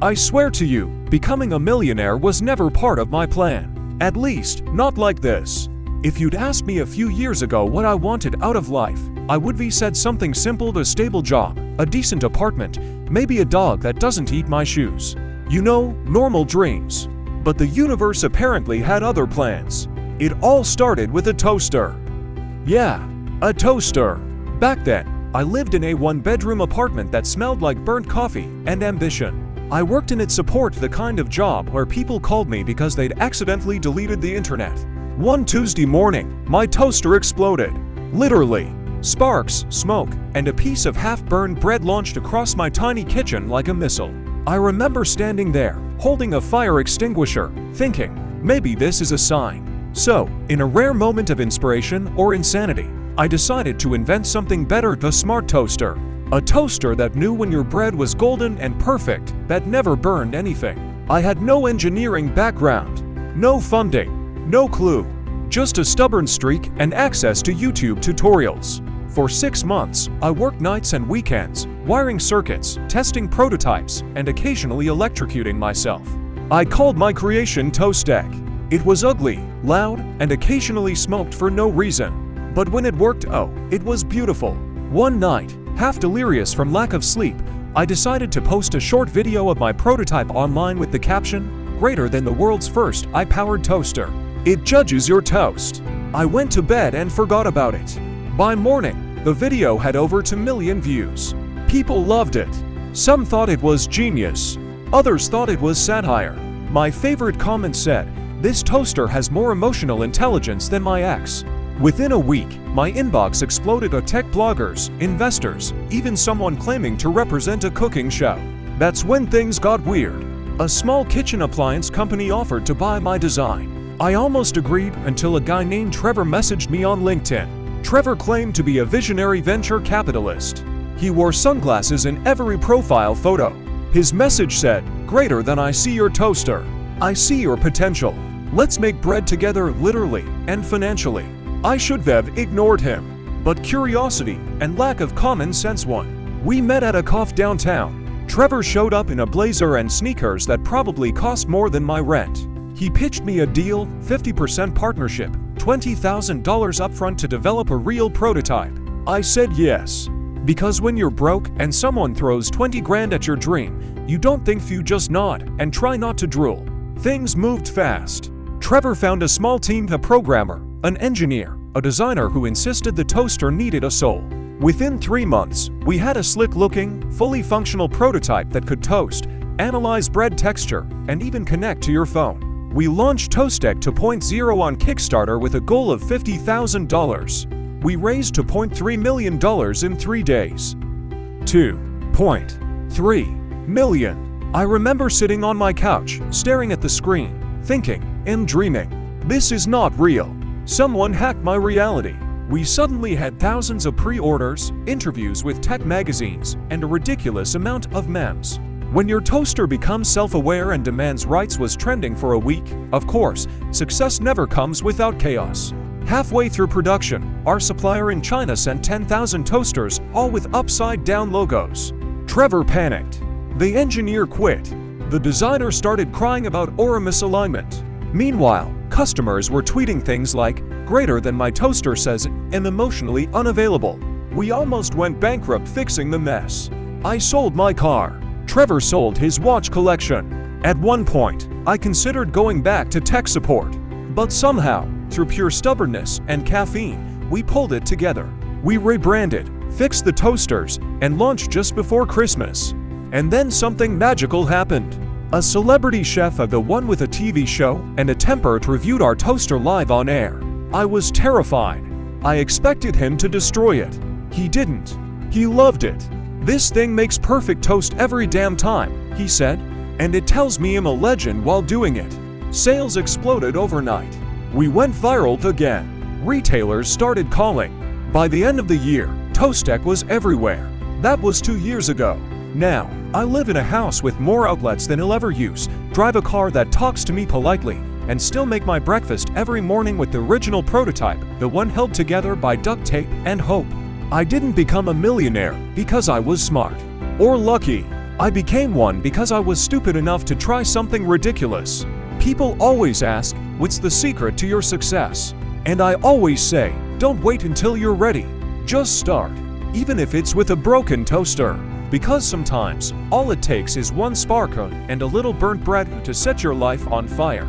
I swear to you, becoming a millionaire was never part of my plan. At least, not like this. If you'd asked me a few years ago what I wanted out of life, I would have said something simple: a stable job, a decent apartment, maybe a dog that doesn't eat my shoes. You know, normal dreams. But the universe apparently had other plans. It all started with a toaster. Yeah, a toaster. Back then, I lived in a one-bedroom apartment that smelled like burnt coffee and ambition. I worked in it support, the kind of job where people called me because they'd accidentally deleted the internet. One Tuesday morning, my toaster exploded. Literally. Sparks, smoke, and a piece of half-burned bread launched across my tiny kitchen like a missile. I remember standing there, holding a fire extinguisher, thinking, maybe this is a sign. So, in a rare moment of inspiration or insanity, I decided to invent something better: the smart toaster. A toaster that knew when your bread was golden and perfect, that never burned anything. I had no engineering background, no funding, no clue, just a stubborn streak and access to YouTube tutorials. For 6 months, I worked nights and weekends, wiring circuits, testing prototypes, and occasionally electrocuting myself. I called my creation Toast Egg. It was ugly, loud, and occasionally smoked for no reason. But when it worked, oh, it was beautiful. One night, half delirious from lack of sleep, I decided to post a short video of my prototype online with the caption, "Greater than the world's first eye-powered toaster. It judges your toast." I went to bed and forgot about it. By morning, the video had over 2 million views. People loved it. Some thought it was genius. Others thought it was satire. My favorite comment said, "This toaster has more emotional intelligence than my ex." Within a week, my inbox exploded of tech bloggers, investors, even someone claiming to represent a cooking show. That's when things got weird. A small kitchen appliance company offered to buy my design. I almost agreed until a guy named Trevor messaged me on LinkedIn. Trevor claimed to be a visionary venture capitalist. He wore sunglasses in every profile photo. His message said, "Greater than I see your toaster. I see your potential. Let's make bread together, literally and financially." I should have ignored him, but curiosity and lack of common sense won. We met at a coffee downtown. Trevor showed up in a blazer and sneakers that probably cost more than my rent. He pitched me a deal: 50% partnership, $20,000 upfront to develop a real prototype. I said yes. Because when you're broke and someone throws 20 grand at your dream, you don't think, you just nod and try not to drool. Things moved fast. Trevor found a small team: a programmer, an engineer, a designer who insisted the toaster needed a soul. Within 3 months, we had a slick-looking, fully functional prototype that could toast, analyze bread texture, and even connect to your phone. We launched Toast Egg 2.0 on Kickstarter with a goal of $50,000. We raised $2.3 million in 3 days. $2.3 million. I remember sitting on my couch, staring at the screen, thinking, I'm dreaming. This is not real. Someone hacked my reality. We suddenly had thousands of pre-orders, interviews with tech magazines, and a ridiculous amount of memes. When your toaster becomes self-aware and demands rights was trending for a week. Of course, success never comes without chaos. Halfway through production, our supplier in China sent 10,000 toasters, all with upside-down logos. Trevor panicked. The engineer quit. The designer started crying about aura misalignment. Meanwhile, customers were tweeting things like, "Greater than my toaster says I'm emotionally unavailable." We almost went bankrupt fixing the mess. I sold my car. Trevor sold his watch collection. At one point, I considered going back to tech support. But somehow, through pure stubbornness and caffeine, we pulled it together. We rebranded, fixed the toasters, and launched just before Christmas. And then something magical happened. A celebrity chef, the one with a TV show and a temper, reviewed our toaster live on air. I was terrified. I expected him to destroy it. He didn't. He loved it. "This thing makes perfect toast every damn time," he said. "And it tells me I'm a legend while doing it." Sales exploded overnight. We went viral again. Retailers started calling. By the end of the year, Toast Egg was everywhere. That was 2 years ago. Now, I live in a house with more outlets than I'll ever use, drive a car that talks to me politely, and still make my breakfast every morning with the original prototype, the one held together by duct tape and hope. I didn't become a millionaire because I was smart or lucky. I became one because I was stupid enough to try something ridiculous. People always ask, what's the secret to your success? And I always say, don't wait until you're ready. Just start, even if it's with a broken toaster. Because sometimes, all it takes is one spark and a little burnt bread to set your life on fire.